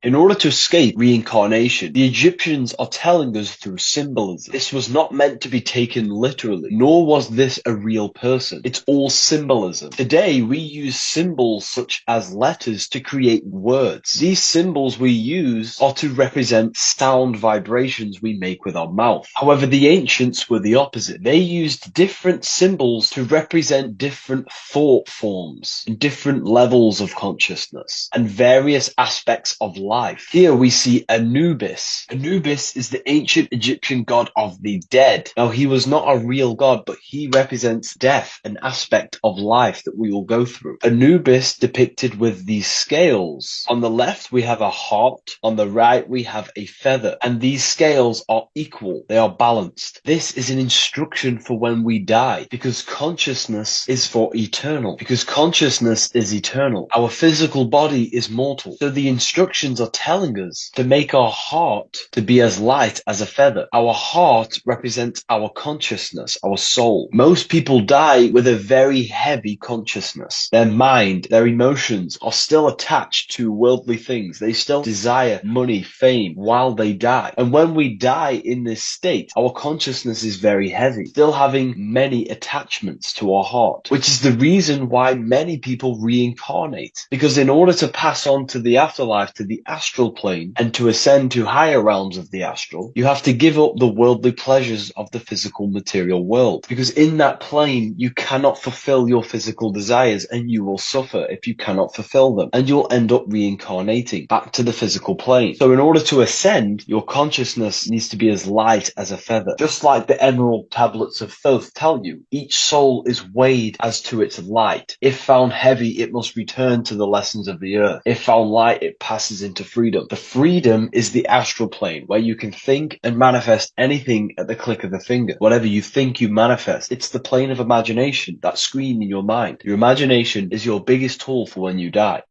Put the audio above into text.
In order to escape reincarnation, the Egyptians are telling us through symbolism. This was not meant to be taken literally, nor was this a real person. It's all symbolism. Today, we use symbols such as letters to create words. These symbols we use are to represent sound vibrations we make with our mouth. However, the ancients were the opposite. They used different symbols to represent different thought forms, different levels of consciousness, and various aspects of life. Here we see Anubis. Anubis is the ancient Egyptian god of the dead. Now, he was not a real god, but he represents death, an aspect of life that we will go through. Anubis depicted with these scales. On the left, we have a heart. On the right, we have a feather. And these scales are equal. They are balanced. This is an instruction for when we die, because consciousness is for eternal. Because consciousness is eternal. Our physical body is mortal. So the instructions are telling us to make our heart to be as light as a feather. Our heart represents our consciousness, our soul. Most people die with a very heavy consciousness. Their mind, their emotions are still attached to worldly things. They still desire money, fame while they die. And when we die in this state, our consciousness is very heavy, still having many attachments to our heart, which is the reason why many people reincarnate. Because in order to pass on to the afterlife, to the astral plane, and to ascend to higher realms of the astral, you have to give up the worldly pleasures of the physical material world. Because in that plane, you cannot fulfill your physical desires, and you will suffer if you cannot fulfill them. And you'll end up reincarnating back to the physical plane. So in order to ascend, your consciousness needs to be as light as a feather. Just like the emerald tablets of Thoth tell you, each soul is weighed as to its light. If found heavy, it must return to the lessons of the earth. If found light, it passes into freedom. The freedom is the astral plane, where you can think and manifest anything at the click of the finger. Whatever you think, you manifest. It's the plane of imagination, that screen in your mind. Your imagination is your biggest tool for when you die.